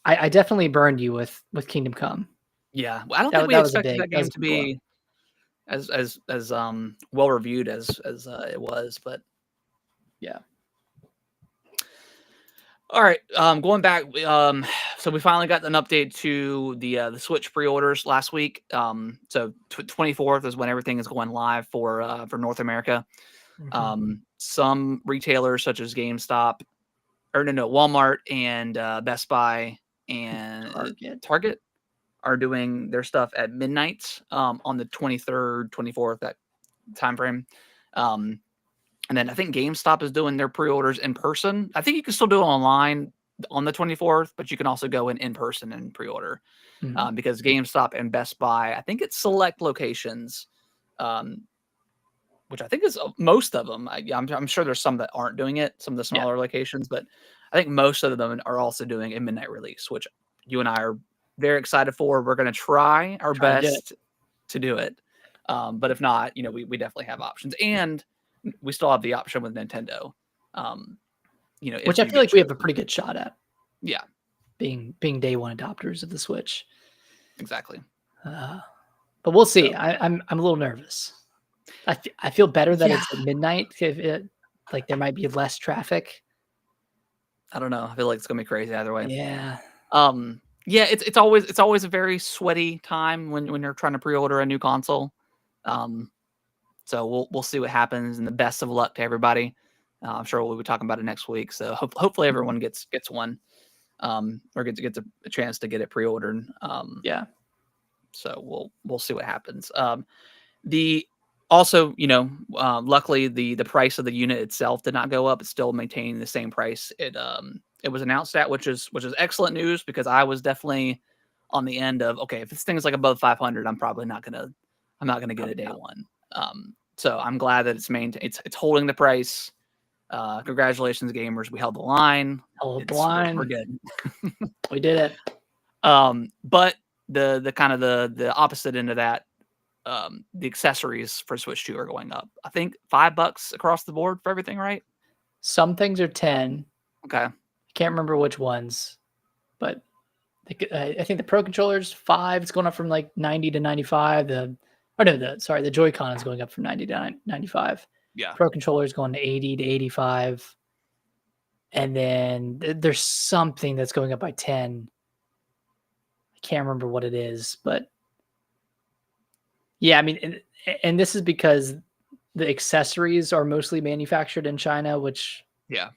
I definitely burned you with Kingdom Come. Yeah, I don't think we expected that game to be as well reviewed as it was, but yeah. All right, going back, so we finally got an update to the Switch pre-orders last week. So 24th is when everything is going live for North America. Mm-hmm. Some retailers such as GameStop, Walmart and Best Buy and Target are doing their stuff at midnight on the 23rd, 24th, that time frame. And then I think GameStop is doing their pre-orders in person. I think you can still do it online on the 24th, but you can also go in person and pre-order because GameStop and Best Buy, I think it's select locations, which I think is most of them. I'm sure there's some that aren't doing it, some of the smaller locations, but I think most of them are also doing a midnight release, which you and I are very excited for. We're going to try our best to do it. But if not, we definitely have options, and we still have the option with Nintendo. Which I feel like we have a pretty good shot at. Yeah. Being day one adopters of the Switch. Exactly. But we'll see. So, I'm a little nervous. I feel better that it's at midnight. If there might be less traffic. I don't know. I feel like it's gonna be crazy either way. Yeah. Yeah, it's always a very sweaty time when you're trying to pre-order a new console. Um, so we'll see what happens, and the best of luck to everybody. I'm sure we'll be talking about it next week. So hopefully everyone gets one, or gets a chance to get it pre-ordered. Yeah. So we'll see what happens. The Also, luckily the price of the unit itself did not go up. It's still maintaining the same price it was announced at, which is excellent news, because I was definitely on the end of, okay, if this thing is like above 500, I'm not gonna get Probably it day not. one. So I'm glad that it's holding the price. Congratulations, gamers. We held the line. Held the We're line. good. We did it. But the kind of the opposite end of that, the accessories for Switch 2 are going up. I think $5 across the board for everything, right? Some things are 10. Okay. I can't remember which ones, but I think the Pro Controller's 5. It's going up from like 90 to 95. The Joy-Con is going up from 90 to 95. Yeah. Pro Controller is going to 80 to 85. And then there's something that's going up by 10. I can't remember what it is, but yeah, I mean, and this is because the accessories are mostly manufactured in China, which, Yeah.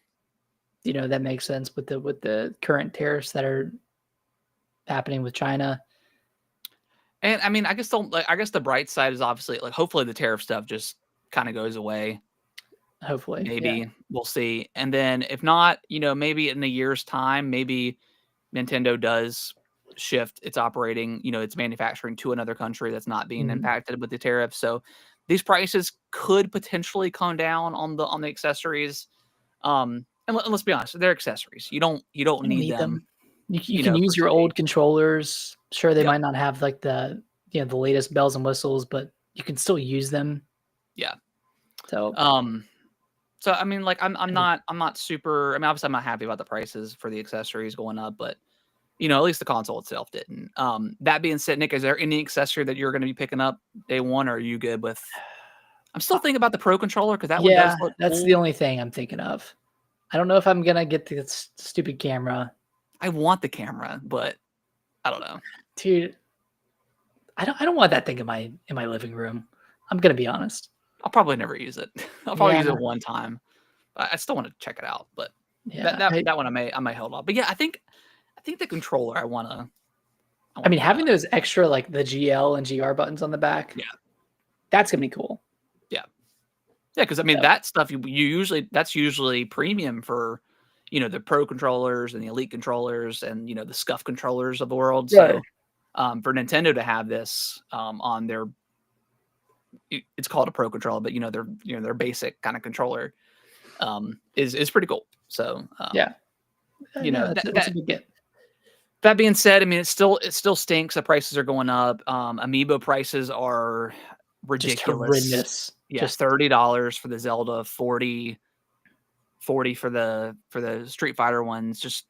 that makes sense with the current tariffs that are happening with China. And I mean, I guess the bright side is obviously, like, hopefully the tariff stuff just kind of goes away. Hopefully, Maybe yeah. we'll see. And then if not, maybe in a year's time, maybe Nintendo does shift its operating, its manufacturing to another country that's not being Mhm. impacted with the tariff. So these prices could potentially come down on the accessories. And let's be honest, they're accessories. You don't You don't need need them, them. You can per use your se. old controllers. Sure, they Yep. might not have like the latest bells and whistles, but you can still use them. Yeah. So Um, so I mean, like, I'm not super. I mean, obviously, I'm not happy about the prices for the accessories going up, but at least the console itself didn't. That being said, Nick, is there any accessory that you're going to be picking up day one, or are you good with? I'm still thinking about the Pro Controller, because that one does yeah, look that's the cool. only thing I'm thinking of. I don't know if I'm gonna get the stupid camera, I want the camera, but I don't know. dude. I don't want that thing in my living room. I'm gonna be honest. I'll probably never use it. I'll probably Yeah, use it one time. I still want to check it out, but that yeah. that that one I may hold off. But yeah, I think the controller I wanna I mean, pick having up. those extra like the GL and GR buttons on the back, Yeah, that's gonna be cool. yeah, yeah. Because I mean, So, that stuff that's usually premium for the Pro controllers and the Elite controllers and the Scuff controllers of the world. right. So for Nintendo to have this on their, it's called a Pro controller, but their basic kind of controller is pretty cool. So Yeah. No, that that's a that good get. that being said, I mean, it still stinks. The prices are going up. Amiibo prices are Just ridiculous. horrendous. Yeah, Just $30 for the Zelda, 40 for the Street Fighter ones. Just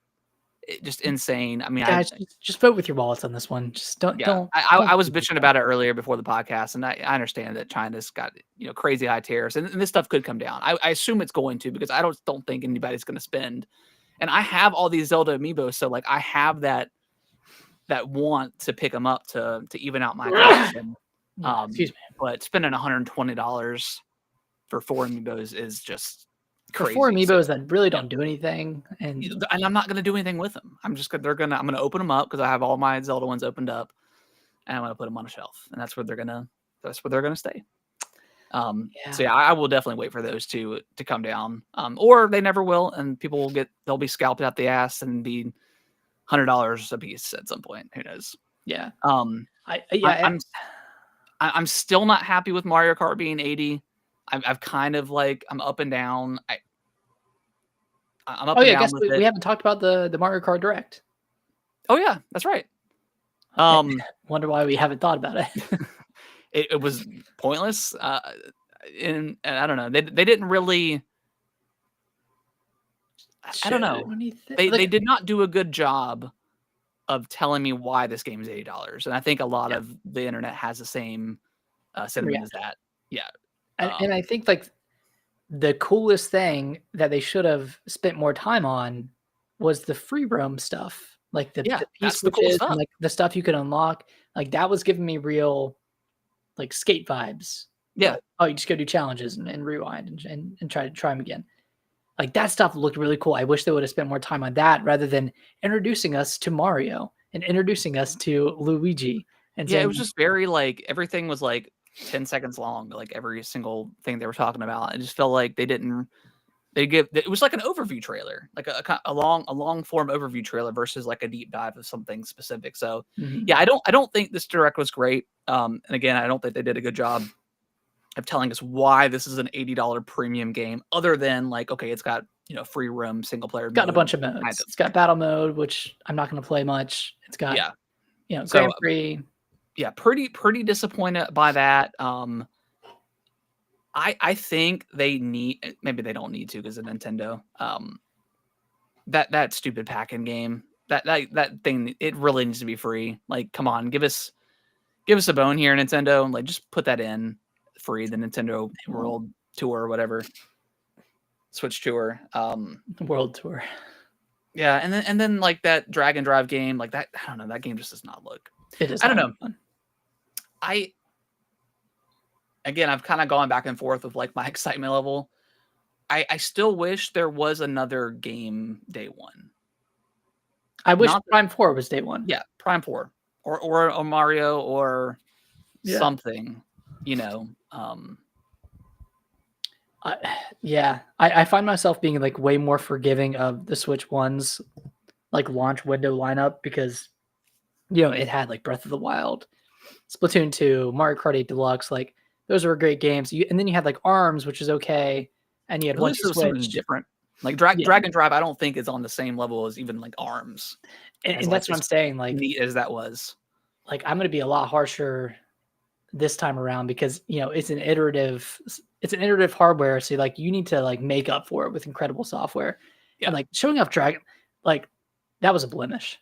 insane. I mean, guys, just vote with your wallets on this one. Just don't yeah, don't I don't was think bitching about about it earlier before the podcast, and I understand that China's got crazy high tariffs, and this stuff could come down. I assume it's going to, because I don't think anybody's going to spend. And I have all these Zelda amiibos, so like I have that want to pick them up to even out my collection. Excuse me. But spending $120 for 4 amiibos is just For 4 crazy. So, amiibos that really yeah, don't do anything, and and I'm not gonna do anything with them. I'm gonna open them up, because I have all my Zelda ones opened up, and I'm gonna put them on a shelf, and that's where they're gonna stay. yeah, So yeah, I will definitely wait for those to come down, or they never will, and they'll be scalped out the ass and be $100 a piece at some point. Who knows? yeah. Um, I'm Yeah, I'm I'm still not happy with Mario Kart being 80. I've kind of like, I'm up and down. I'm up oh and yeah, down guess with we it. haven't talked about the Mario Kart Direct. Oh yeah, that's right. Eh, Um, Wonder why we haven't thought about it. it was pointless. And I don't know. They didn't really. I don't know. When you thi They like, did not do a good job of telling me why this game is $80, and I think a lot yeah, of the internet has the same sentiment yeah, as that. Yeah. and I think like the coolest thing that they should have spent more time on was the free roam stuff, like the Yeah, P that's the cool switches and stuff. like the stuff you could unlock. Like that was giving me real like skate vibes. Yeah. But oh, you just go do challenges and rewind and try them again. Like that stuff looked really cool. I wish they would have spent more time on that rather than introducing us to Mario and introducing us to Luigi and Yeah, it saying, was just very, like everything was, like, 10 seconds long, like, every single thing they were talking about. I just felt like they give it was like an overview trailer, like a long form overview trailer versus, like, a deep dive of something specific. So, mhm, yeah, I don't think this direct was great. And again, I don't think they did a good job of telling us why this is an $80 premium game other than, like, okay, it's got, free roam single player got a mode, bunch of kind modes. of. It's got battle mode, which I'm not going to play much. It's got, Yeah. So, Grand Prix. yeah, pretty disappointed by that. I think they need maybe they don't need to because of Nintendo. That stupid packing game, that thing, it really needs to be free. Like, come on, give us a bone here, Nintendo, and like just put that in free, the Nintendo World Tour or whatever, Switch Tour. World Tour. Yeah, and then like that Drag and Drive game, like that. I don't know, that game just does not look. It is I don't not know. fun. I've kind of gone back and forth with like my excitement level. I still wish there was another game day one. I wish Not Prime 4 was day one. Yeah, Prime 4 or a Mario or Yeah. something, I find myself being like way more forgiving of the Switch One's like launch window lineup because it had like Breath of the Wild, Splatoon 2, Mario Kart 8 Deluxe, like those were great games. And then you had like ARMS, which is okay, and you had At Once least You it was something Switch. different. Like Yeah. Drag and Drive, I don't think is on the same level as even like ARMS. And Like that's what I'm as saying. Like neat as that was. I'm going to be a lot harsher this time around because it's an iterative hardware, so like you need to like make up for it with incredible software. Yeah. And like showing off Dragon, like that was a blemish,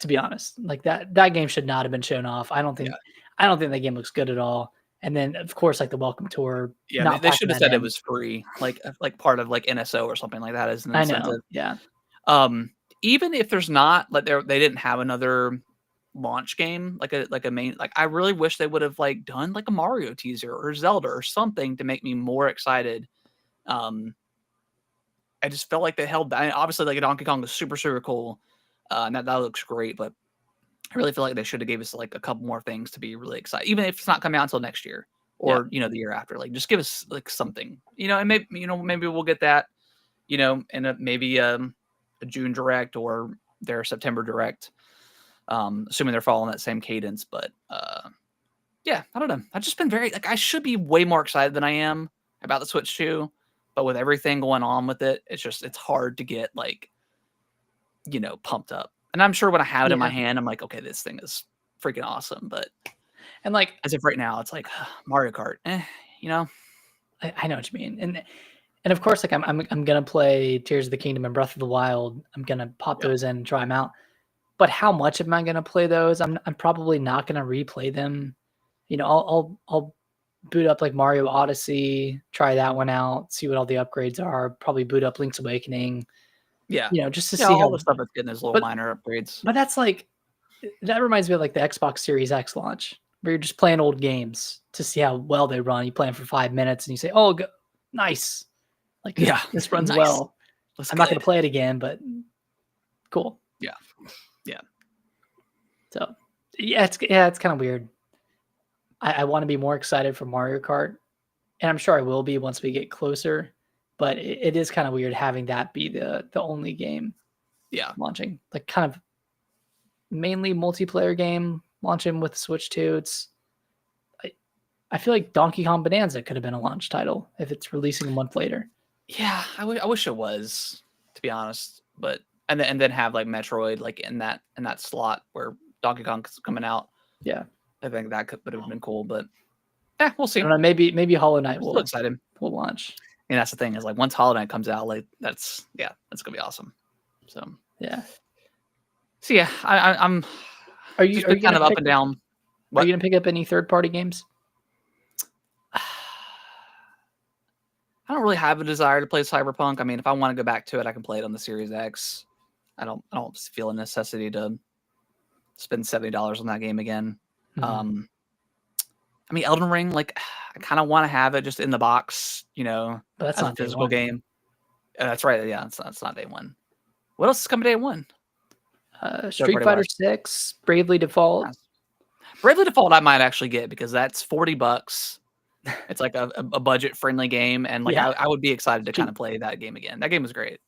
to be honest. Like that game should not have been shown off. I don't think that game looks good at all. And then of course like the welcome tour. Yeah, not they packing should have that said it in. was free, like part of like NSO or something like that as an I incentive. know. Yeah. Even if there's not, like they didn't have another launch game, like a main, like I really wish they would have like done like a Mario teaser or Zelda or something to make me more excited. I just felt like they held back. Obviously, like a Donkey Kong was super, super cool. And that looks great, but I really feel like they should have gave us like a couple more things to be really excited, even if it's not coming out until next year or the year after. Like just give us like something, and maybe maybe we'll get that, in maybe a June direct or their September direct, assuming they're following that same cadence. But yeah, I don't know. I've just been very like I should be way more excited than I am about the Switch 2, but with everything going on with it, it's hard to get like pumped up. And I'm sure when I have it in my hand, I'm like, okay, this thing is freaking awesome. But And like as of right now, it's like Mario Kart, I know what you mean. And of course, like I'm gonna play Tears of the Kingdom and Breath of the Wild. I'm gonna pop those in and try them out. But how much am I gonna play those? I'm probably not gonna replay them. I'll boot up like Mario Odyssey, try that one out, see what all the upgrades are. Probably boot up Link's Awakening. Yeah, Just to see all how the stuff that's getting those little minor upgrades. But that's like that reminds me of like the Xbox Series X launch, where you're just playing old games to see how well they run. You play them for 5 minutes and you say, "Oh, nice." Like, this runs nice. well. Looks I'm not good. going to play it again, but cool. Yeah. So, it's kind of weird. I want to be more excited for Mario Kart, and I'm sure I will be once we get closer. But it is kind of weird having that be the only game, launching, like kind of mainly multiplayer game launching with Switch 2. I feel like Donkey Kong Bonanza could have been a launch title if it's releasing a month later. Yeah, I wish it was, to be honest. But and then have like Metroid like in that slot where Donkey Kong's coming out. Yeah, I think that would have been cool. But yeah, we'll see. I don't know. Maybe Hollow Knight will launch. And that's the thing is like once Hollow Knight comes out, like that's gonna be awesome. So yeah. So yeah, I'm. Are you kind of up and down? Are you gonna pick up any third-party games? I don't really have a desire to play Cyberpunk. I mean, if I want to go back to it, I can play it on the Series X. I don't feel a necessity to spend $70 on that game again. Mhm. I mean, Elden Ring, like, I kind of want to have it just in the box, But that's as a not day physical one. game. That's right. Yeah, it's not day one. What else is coming day one? Street Third-party Fighter wise. 6, Bravely Default. Nice. Bravely Default, I might actually get because that's $40. It's like a budget friendly game, and like Yeah, I would be excited to kind cheap. of play that game again. That game was great.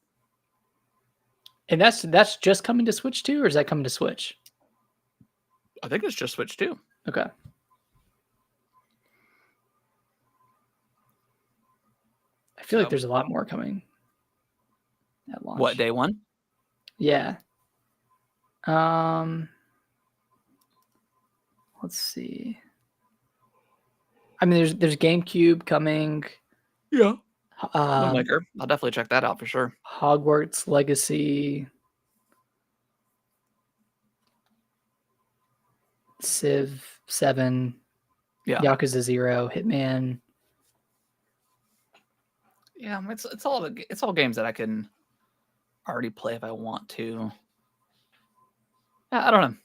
And that's just coming to Switch too, or is that coming to Switch? I think it's just Switch too. Okay. I feel like So, there's a lot more coming at launch. what, day one? Yeah. Let's see. I mean, there's GameCube coming. Yeah. No Um, maker. I'll definitely check that out for sure. Hogwarts Legacy, Civ 7, Yeah. Yakuza 0, Hitman. Yeah, it's all games that I can already play if I want to. I don't know.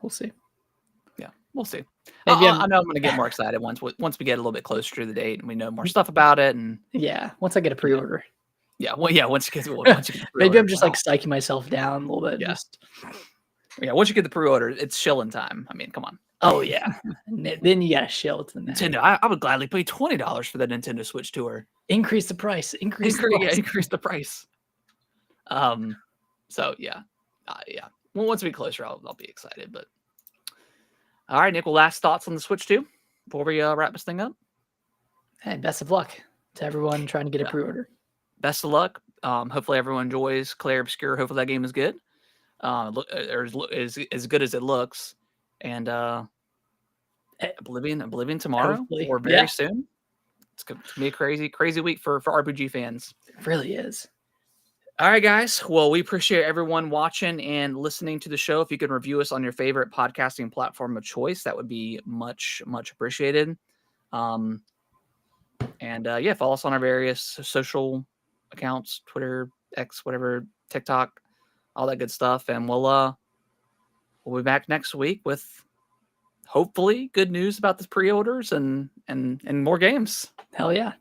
We'll see. Yeah, we'll see. Maybe I know I'm going to get more excited once we get a little bit closer to the date and we know more stuff about it. And Yeah, once I get a pre-order. yeah, well, yeah, once you get the Maybe I'm pre-order, just like psyching myself down a little bit. Yeah. Just once you get the pre-order, it's shilling time. I mean, come on. oh yeah. Then you gotta shill to the next. Nintendo, I would gladly pay $20 for the Nintendo Switch tour. Increase the price. Increase the price. Increase the price. So yeah. Well, once we get closer, I'll be excited. But all right, Nick. Well, last thoughts on the Switch 2 before we wrap this thing up. Hey, best of luck to everyone trying to get a pre-order. Best of luck. Hopefully everyone enjoys Clair Obscur. Hopefully that game is good. Is as good as it looks. And Oblivion tomorrow Hopefully. or very soon. It's gonna be a crazy week for RPG fans. It really is. All right, guys. Well, we appreciate everyone watching and listening to the show. If you could review us on your favorite podcasting platform of choice, that would be much appreciated. And follow us on our various social accounts, Twitter, X, whatever, TikTok, all that good stuff. And we'll be back next week with hopefully good news about the pre-orders and more games. Hell yeah.